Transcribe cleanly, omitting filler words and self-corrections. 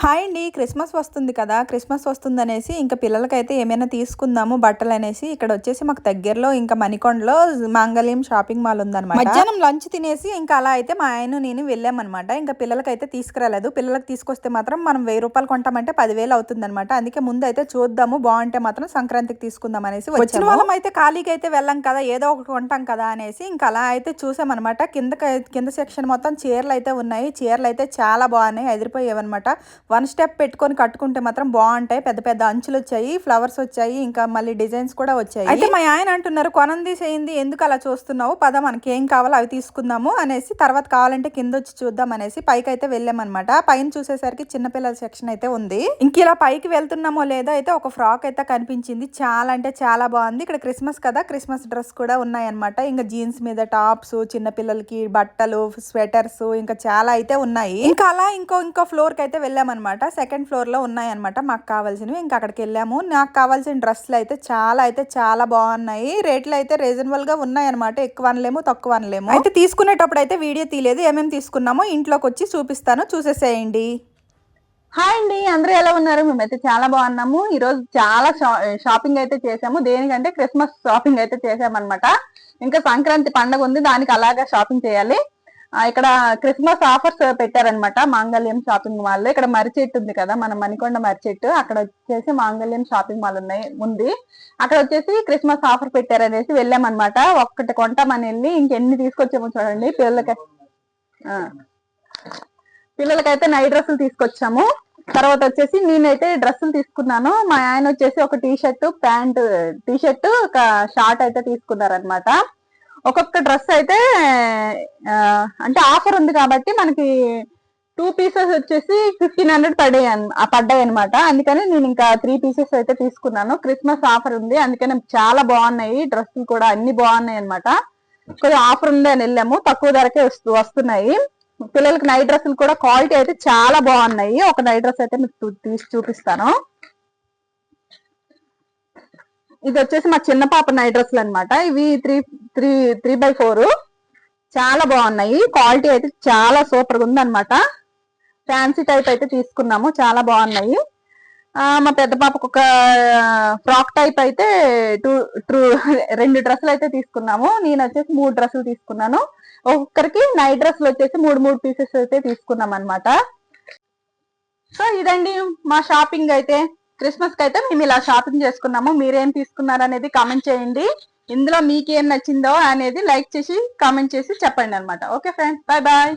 Hi అండి. Christmas వస్తుంది కదా! క్రిస్మస్ వస్తుందనేసి ఇంక పిల్లలకైతే ఏమైనా తీసుకుందాము బట్టలనేసి ఇక్కడొచ్చేసి మాకు దగ్గరలో ఇంకా మణికొండలో మాంగళ్యం షాపింగ్ మాల్ ఉందనమాట. మధ్యాహ్నం లంచ్ తినేసి ఇంకా అలా అయితే మా ఆయన నేను వెళ్ళామనమాట. ఇంకా పిల్లలకైతే తీసుకురాలేదు. పిల్లలకి తీసుకొస్తే మాత్రం మనం ₹1000 కొంటామంటే 10,000 అవుతుందనమాట. అందుకే ముందైతే చూద్దాము బాగుంటే మాత్రం సంక్రాంతికి తీసుకుందాం అనేసి వచ్చిన వాళ్ళం అయితే ఖాళీకి అయితే వెళ్ళాం కదా, ఏదో ఒకటి కొంటాం కదా అనేసి ఇంకా అలా అయితే చూసామనమాట. కింద సెక్షన్ మొత్తం చీరలు అయితే ఉన్నాయి. చీరలు అయితే చాలా బాగున్నాయి, అదిరిపోయేవన్నమాట. వన్ స్టెప్ పెట్టుకొని కట్టుకుంటే మాత్రం బాగుంటాయి. పెద్ద పెద్ద అంచులు వచ్చాయి, ఫ్లవర్స్ వచ్చాయి, ఇంకా మళ్ళీ డిజైన్స్ కూడా వచ్చాయి. అయితే మా ఆయన అంటున్నారు కొనంది చేయింది ఎందుకు అలా చూస్తున్నావు, పద మనకి ఏం కావాలో అవి తీసుకుందాము అనేసి, తర్వాత కావాలంటే కింద వచ్చి చూద్దాం అనేసి పైకి అయితే వెళ్ళామన్నమాట. పైన చూసేసరికి చిన్నపిల్లల సెక్షన్ అయితే ఉంది. ఇంక ఇలా పైకి వెళ్తున్నామో లేదో అయితే ఒక ఫ్రాక్ అయితే కనిపించింది. చాలా అంటే చాలా బాగుంది. ఇక్కడ క్రిస్మస్ కదా, క్రిస్మస్ డ్రెస్ కూడా ఉన్నాయన్నమాట. ఇంకా జీన్స్ మీద టాప్స్, చిన్నపిల్లలకి బట్టలు, స్వెటర్స్ ఇంకా చాలా అయితే ఉన్నాయి. ఇంకా అలా ఇంకో ఫ్లోర్ కి అయితే వెళ్ళామన్నమాట. సెకండ్ ఫ్లోర్ లో ఉన్నాయన్నమాట మాకు కావాల్సినవి. ఇంకా అక్కడికి వెళ్ళాము. నాకు కావాల్సిన డ్రెస్సులు అయితే చాలా బాగున్నాయి. రేట్లు అయితే రీజనబుల్ గా ఉన్నాయన్నమాట. ఎక్కువ అనలేము, తక్కువ అనలేము. అయితే తీసుకునేటప్పుడు అయితే వీడియో తీయలేదు. ఏమేమి తీసుకున్నామో ఇంట్లోకి వచ్చి చూపిస్తాను, చూసేసేయండి. హాయ్ అండి, అందరూ ఎలా ఉన్నారు? మేమైతే చాలా బాగున్నాము. ఈ రోజు చాలా షాపింగ్ అయితే చేసాము. దేనికంటే క్రిస్మస్ షాపింగ్ అయితే చేసామన్నమాట. ఇంకా సంక్రాంతి పండుగ ఉంది, దానికి అలాగా షాపింగ్ చేయాలి. ఇక్కడ క్రిస్మస్ ఆఫర్స్ పెట్టారనమాట మాంగళ్యం షాపింగ్ మాల్ లో. ఇక్కడ మర్రిచెట్టు ఉంది కదా, మన మణికొండ మర్రిచెట్టు, అక్కడ వచ్చేసి మాంగళ్యం షాపింగ్ మాల్ ఉంది. అక్కడ వచ్చేసి క్రిస్మస్ ఆఫర్ పెట్టారనేసి వెళ్ళామన్నమాట. ఒక్కటి కొంటామని వెళ్ళి ఇంకెన్ని తీసుకొచ్చామో చూడండి. పిల్లలకైతే నైట్ డ్రెస్సులు తీసుకొచ్చాము. తర్వాత వచ్చేసి నేనైతే డ్రెస్సులు తీసుకున్నాను. మా ఆయన వచ్చేసి ఒక టీషర్ట్ ఒక షార్ట్ అయితే తీసుకున్నారనమాట. ఒక్కొక్క డ్రెస్ అయితే అంటే ఆఫర్ ఉంది కాబట్టి మనకి 2 పీసెస్ వచ్చేసి 1500 పడ్డాయి అనమాట. అందుకని నేను ఇంకా 3 పీసెస్ అయితే తీసుకున్నాను. క్రిస్మస్ ఆఫర్ ఉంది, అందుకని చాలా బాగున్నాయి డ్రెస్సులు కూడా, అన్ని బాగున్నాయి అనమాట. కొంచెం ఆఫర్ ఉంది అని వెళ్ళాము, తక్కువ ధరకే వస్తున్నాయి. పిల్లలకి నైట్ డ్రెస్సులు కూడా క్వాలిటీ అయితే చాలా బాగున్నాయి. ఒక నైట్ డ్రెస్ అయితే మీకు తీసి చూపిస్తాను. ఇది వచ్చేసి మా చిన్న పాప నైట్ డ్రెస్సులు అనమాట. ఇవి 3x4 చాలా బాగున్నాయి. క్వాలిటీ అయితే చాలా సూపర్ గా ఉంది అనమాట. ఫ్యాన్సీ టైప్ అయితే తీసుకున్నాము, చాలా బాగున్నాయి. మా పెద్ద పాపకు ఒక ఫ్రాక్ టైప్ అయితే 2 డ్రెస్సులు అయితే తీసుకున్నాము. నేను వచ్చేసి 3 డ్రెస్సులు తీసుకున్నాను. ఒక్కొక్కరికి నైట్ డ్రెస్సులు వచ్చేసి 3 పీసెస్ అయితే తీసుకున్నాం అనమాట. సో ఇదండి మా షాపింగ్ అయితే. క్రిస్మస్ కి అయితే మేము ఇలా షాపింగ్ చేసుకున్నాము. మీరేం తీసుకున్నారు అనేది కామెంట్ చేయండి. ఇందులో మీకేం నచ్చిందో అనేది లైక్ చేసి కామెంట్ చేసి చెప్పండి అనమాట. Okay friends, bye bye.